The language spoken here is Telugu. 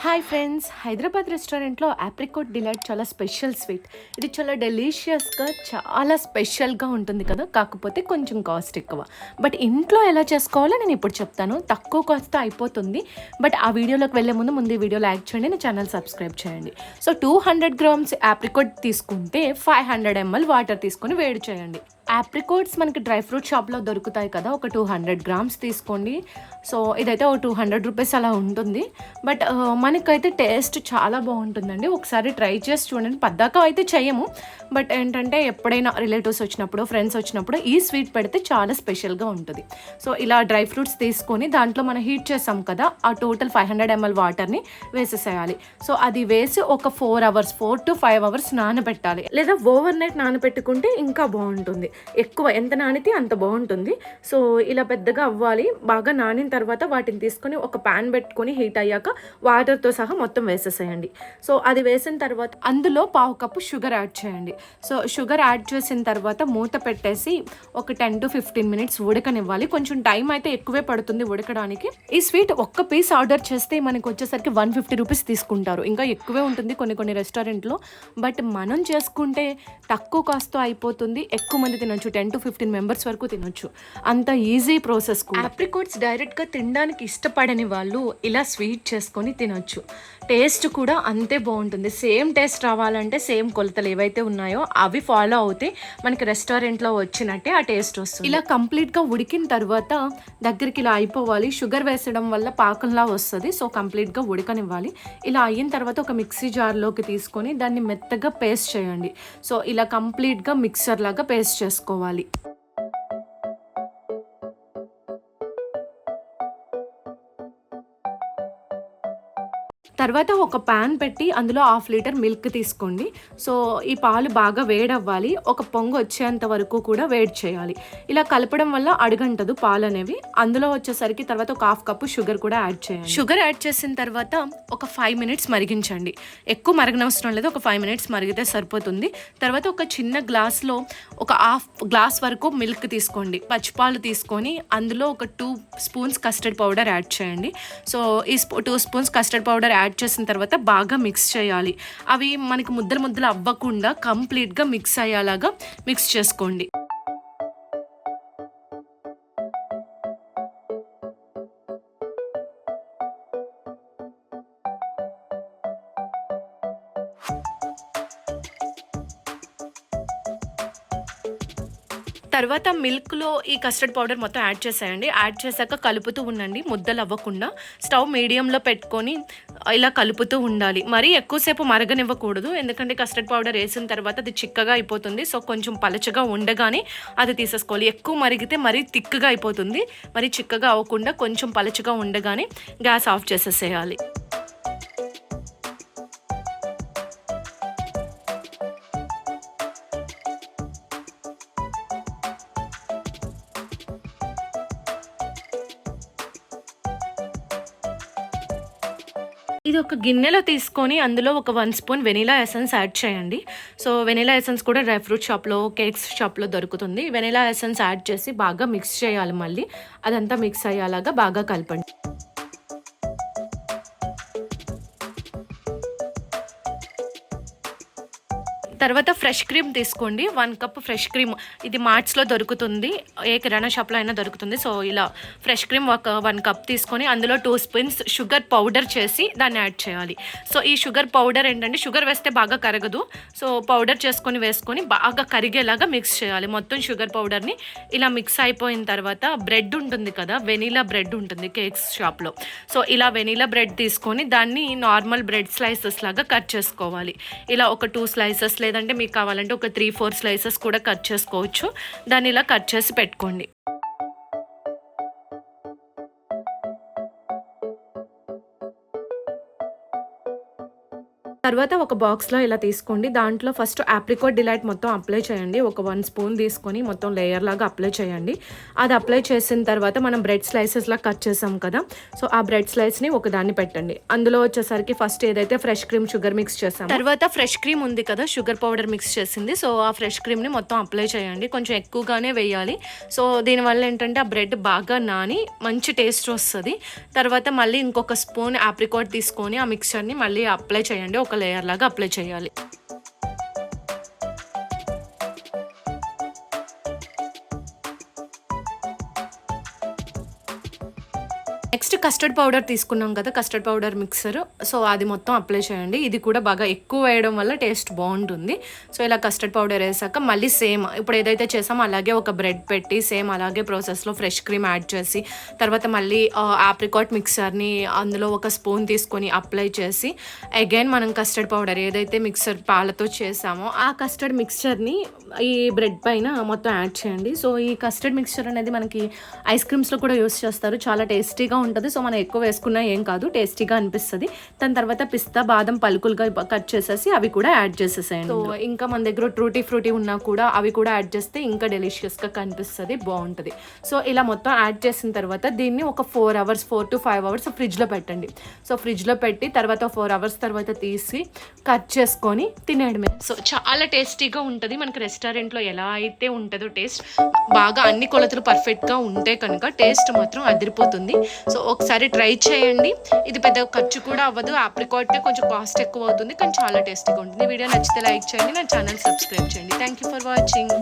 హాయ్ ఫ్రెండ్స్, హైదరాబాద్ రెస్టారెంట్లో ఆప్రికాట్ డిలైట్ చాలా స్పెషల్ స్వీట్. ఇది చాలా డెలీషియస్గా చాలా స్పెషల్గా ఉంటుంది కదా, కాకపోతే కొంచెం కాస్ట్ ఎక్కువ. బట్ ఇంట్లో ఎలా చేసుకోవాలో నేను ఇప్పుడు చెప్తాను. తక్కువ కాస్ట్ అయిపోతుంది. బట్ ఆ వీడియోలోకి వెళ్ళే ముందు ఈ వీడియో లైక్ చేయండి, నా ఛానల్ సబ్స్క్రైబ్ చేయండి. సో 200 గ్రామ్స్ ఆప్రికాట్ తీసుకుంటే 500 ml వాటర్ తీసుకొని వేడి చేయండి. ఆప్రికాట్స్ మనకి డ్రై ఫ్రూట్ షాప్లో దొరుకుతాయి కదా, ఒక 200 గ్రామ్స్ తీసుకోండి. సో ఇదైతే ఒక 200 రూపీస్ అలా ఉంటుంది. బట్ మనకైతే టేస్ట్ చాలా బాగుంటుందండి. ఒకసారి ట్రై చేసి చూడండి. పద్దాక అయితే చేయము, బట్ ఏంటంటే ఎప్పుడైనా రిలేటివ్స్ వచ్చినప్పుడు, ఫ్రెండ్స్ వచ్చినప్పుడు ఈ స్వీట్ పెడితే చాలా స్పెషల్గా ఉంటుంది. సో ఇలా డ్రై ఫ్రూట్స్ తీసుకొని దాంట్లో మనం హీట్ చేసాం కదా, ఆ టోటల్ 500 ml వాటర్ని వేసేసేయాలి. సో అది వేసి ఒక 4 to 5 అవర్స్ నానబెట్టాలి, లేదా ఓవర్ నైట్ నానబెట్టుకుంటే ఇంకా బాగుంటుంది. ఎక్కువ ఎంత నానితే అంత బాగుంటుంది. సో ఇలా పెద్దగా అవ్వాలి. బాగా నానిన తర్వాత వాటిని తీసుకొని ఒక ప్యాన్ పెట్టుకొని హీట్ అయ్యాక వాటర్తో సహా మొత్తం వేసేసేయండి. సో అది వేసిన తర్వాత అందులో 1/2 కప్పు షుగర్ యాడ్ చేయండి. సో షుగర్ యాడ్ చేసిన తర్వాత మూత పెట్టేసి ఒక 10 to 15 మినిట్స్ ఉడకనివ్వాలి. కొంచెం టైం అయితే ఎక్కువే పడుతుంది ఉడకడానికి. ఈ స్వీట్ ఒక్క పీస్ ఆర్డర్ చేస్తే మనకు వచ్చేసరికి 150 రూపీస్ తీసుకుంటారు. ఇంకా ఎక్కువే ఉంటుంది కొన్ని రెస్టారెంట్లో. బట్ మనం చేసుకుంటే తక్కువ కాస్ట్తో అయిపోతుంది. ఎక్కువ మంది తినొచ్చు, 10 to 15 మెంబర్స్ వరకు తినొచ్చు. అంత ఈజీ ప్రాసెస్. ఆప్రికాట్స్ డైరెక్ట్గా తినడానికి ఇష్టపడని వాళ్ళు ఇలా స్వీట్ చేసుకొని తినొచ్చు. టేస్ట్ కూడా అంతే బాగుంటుంది. సేమ్ టేస్ట్ రావాలంటే సేమ్ కొలతలు ఏవైతే ఉన్నాయో అవి ఫాలో అవుతే మనకి రెస్టారెంట్లో వచ్చినట్టే ఆ టేస్ట్ వస్తుంది. ఇలా కంప్లీట్గా ఉడికిన తర్వాత దగ్గరికి ఇలా అయిపోవాలి. షుగర్ వేసడం వల్ల పాకంలా వస్తుంది. సో కంప్లీట్గా ఉడకనివ్వాలి. ఇలా అయిన తర్వాత ఒక మిక్సీ జార్లోకి తీసుకొని దాన్ని మెత్తగా పేస్ట్ చేయండి. సో ఇలా కంప్లీట్గా మిక్సర్ లాగా పేస్ట్ చేసుకోవాలి. తర్వాత ఒక ప్యాన్ పెట్టి అందులో 1/2 లీటర్ మిల్క్ తీసుకోండి. సో ఈ పాలు బాగా వేడవ్వాలి. ఒక పొంగు వచ్చేంత వరకు కూడా వేడి చేయాలి. ఇలా కలపడం వల్ల అడుగంటదు పాలు అనేవి. అందులో వచ్చేసరికి తర్వాత ఒక 1/2 కప్పు షుగర్ కూడా యాడ్ చేయండి. షుగర్ యాడ్ చేసిన తర్వాత ఒక 5 మినిట్స్ మరిగించండి. ఎక్కువ మరగనవసరం లేదు, ఒక 5 మినిట్స్ మరిగితే సరిపోతుంది. తర్వాత ఒక చిన్న గ్లాస్లో ఒక 1/2 గ్లాస్ వరకు మిల్క్ తీసుకోండి. పచ్చిపాలు తీసుకొని అందులో ఒక 2 స్పూన్స్ కస్టర్డ్ పౌడర్ యాడ్ చేయండి. సో ఈ 2 స్పూన్స్ కస్టర్డ్ పౌడర్ యాడ్ చేసిన తర్వాత బాగా మిక్స్ చేయాలి. అవి మనకి ముద్దలు అవ్వకుండా కంప్లీట్గా మిక్స్ అయ్యేలాగా మిక్స్ చేసుకోండి. తర్వాత మిల్క్లో ఈ కస్టర్డ్ పౌడర్ మొత్తం యాడ్ చేసేయండి. యాడ్ చేశాక కలుపుతూ ఉండండి, ముద్దలు అవ్వకుండా. స్టవ్ మీడియంలో పెట్టుకొని ఇలా కలుపుతూ ఉండాలి. మరీ ఎక్కువసేపు మరగనివ్వకూడదు, ఎందుకంటే కస్టర్డ్ పౌడర్ వేసిన తర్వాత అది చిక్కగా అయిపోతుంది. సో కొంచెం పలచగా ఉండగానే అది తీసేసుకోవాలి. ఎక్కువ మరిగితే మరీ థిక్గా అయిపోతుంది. మరీ చిక్కగా అవ్వకుండా కొంచెం పలచగా ఉండగానే గ్యాస్ ఆఫ్ చేసేసేయాలి. ఇది ఒక గిన్నెలో తీసుకొని అందులో ఒక 1 స్పూన్ వెనిలా ఎసెన్స్ యాడ్ చేయండి. సో వెనిలా ఎసెన్స్ కూడా డ్రై ఫ్రూట్ షాప్లో, కేక్స్ షాప్లో దొరుకుతుంది. వెనిలా ఎసెన్స్ యాడ్ చేసి బాగా మిక్స్ చేయాలి. మళ్ళీ అదంతా మిక్స్ అయ్యేలాగా బాగా కలపండి. తర్వాత ఫ్రెష్ క్రీమ్ తీసుకోండి. 1 కప్ ఫ్రెష్ క్రీమ్. ఇది మార్ట్స్లో దొరుకుతుంది, ఏ కిరాణా షాప్లో అయినా దొరుకుతుంది. సో ఇలా ఫ్రెష్ క్రీమ్ ఒక 1 కప్ తీసుకొని అందులో 2 స్పూన్స్ షుగర్ పౌడర్ చేసి దాన్ని యాడ్ చేయాలి. సో ఈ షుగర్ పౌడర్ ఏంటంటే షుగర్ వేస్తే బాగా కరగదు. సో పౌడర్ వేసుకొని బాగా కరిగేలాగా మిక్స్ చేయాలి. మొత్తం షుగర్ పౌడర్ని ఇలా మిక్స్ అయిపోయిన తర్వాత బ్రెడ్ ఉంటుంది కదా, వెనీలా బ్రెడ్ ఉంటుంది కేక్స్ షాప్లో. సో ఇలా వెనీలా బ్రెడ్ తీసుకొని దాన్ని నార్మల్ బ్రెడ్ స్లైసెస్ లాగా కట్ చేసుకోవాలి. ఇలా ఒక 2 స్లైసెస్, లేదంటే మీకు కావాలంటే ఒక 3-4 స్లైసెస్ కూడా కట్ చేసుకోవచ్చు. దాన్ని ఇలా కట్ చేసి పెట్టుకోండి. తర్వాత ఒక బాక్స్లో ఇలా తీసుకోండి. దాంట్లో ఫస్ట్ ఆప్రికాట్ డిలైట్ మొత్తం అప్లై చేయండి. ఒక 1 స్పూన్ తీసుకొని మొత్తం లేయర్ లాగా అప్లై చేయండి. అది అప్లై చేసిన తర్వాత మనం బ్రెడ్ స్లైసెస్లా కట్ చేసాం కదా, సో ఆ బ్రెడ్ స్లైస్ని ఒకదాన్ని పెట్టండి. అందులో వచ్చేసరికి ఫస్ట్ ఏదైతే ఫ్రెష్ క్రీమ్ షుగర్ మిక్స్ చేసాం, తర్వాత ఫ్రెష్ క్రీమ్ ఉంది కదా, షుగర్ పౌడర్ మిక్స్ చేసింది, సో ఆ ఫ్రెష్ క్రీమ్ని మొత్తం అప్లై చేయండి. కొంచెం ఎక్కువగానే వేయాలి. సో దీనివల్ల ఏంటంటే ఆ బ్రెడ్ బాగా నాని మంచి టేస్ట్ వస్తుంది. తర్వాత మళ్ళీ ఇంకొక స్పూన్ ఆప్రికాట్ తీసుకొని ఆ మిక్చర్ని మళ్ళీ అప్లై చేయండి. ఒక లేయర్ లాగా అప్లై చేయాలి. నెక్స్ట్ కస్టర్డ్ పౌడర్ తీసుకున్నాం కదా, కస్టర్డ్ పౌడర్ మిక్సర్, సో అది మొత్తం అప్లై చేయండి. ఇది కూడా బాగా ఎక్కువ వేయడం వల్ల టేస్ట్ బాగుంటుంది. సో ఇలా కస్టర్డ్ పౌడర్ వేసాక మళ్ళీ సేమ్ ఇప్పుడు ఏదైతే చేసామో అలాగే ఒక బ్రెడ్ పెట్టి సేమ్ అలాగే ప్రాసెస్లో ఫ్రెష్ క్రీమ్ యాడ్ చేసి తర్వాత మళ్ళీ ఆప్రికాట్ మిక్సర్ని అందులో ఒక స్పూన్ తీసుకొని అప్లై చేసి అగైన్ మనం కస్టర్డ్ పౌడర్ ఏదైతే మిక్సర్ పాలతో చేసామో ఆ కస్టర్డ్ మిక్చర్ని ఈ బ్రెడ్ పైన మొత్తం యాడ్ చేయండి. సో ఈ కస్టర్డ్ మిక్చర్ అనేది మనకి ఐస్ క్రీమ్స్లో కూడా యూస్ చేస్తారు. చాలా టేస్టీగా ఉంటుంది. సో మనం ఎక్కువ వేసుకున్నా ఏం కాదు, టేస్టీగా అనిపిస్తుంది. దాని తర్వాత పిస్తా బాదం పలుకులుగా కట్ చేసేసి అవి కూడా యాడ్ చేసేసేయండి. సో ఇంకా మన దగ్గర ట్రూటీ ఫ్రూటీ ఉన్నా కూడా అవి కూడా యాడ్ చేస్తే ఇంకా డెలిషియస్గా కనిపిస్తుంది, బాగుంటుంది. సో ఇలా మొత్తం యాడ్ చేసిన తర్వాత దీన్ని ఒక 4 to 5 అవర్స్ ఫ్రిడ్జ్లో పెట్టండి. సో ఫ్రిడ్జ్లో పెట్టి తర్వాత 4 అవర్స్ తర్వాత తీసి కట్ చేసుకొని తినేయడమే. సో చాలా టేస్టీగా ఉంటుంది. మనకి రెస్టారెంట్లో ఎలా అయితే ఉంటుందో టేస్ట్, బాగా అన్ని కొలతలు పర్ఫెక్ట్గా ఉంటే కనుక టేస్ట్ మాత్రం అదిరిపోతుంది. సో ఒకసారి ట్రై చేయండి. ఇది పెద్ద ఖర్చు కూడా అవ్వదు. ఆప్రికాట్ కొంచెం కాస్ట్ ఎక్కువ అవుతుంది, కానీ చాలా టేస్టీగా ఉంటుంది. వీడియో నచ్చితే లైక్ చేయండి, నా ఛానల్ సబ్స్క్రైబ్ చేయండి. Thank you for watching.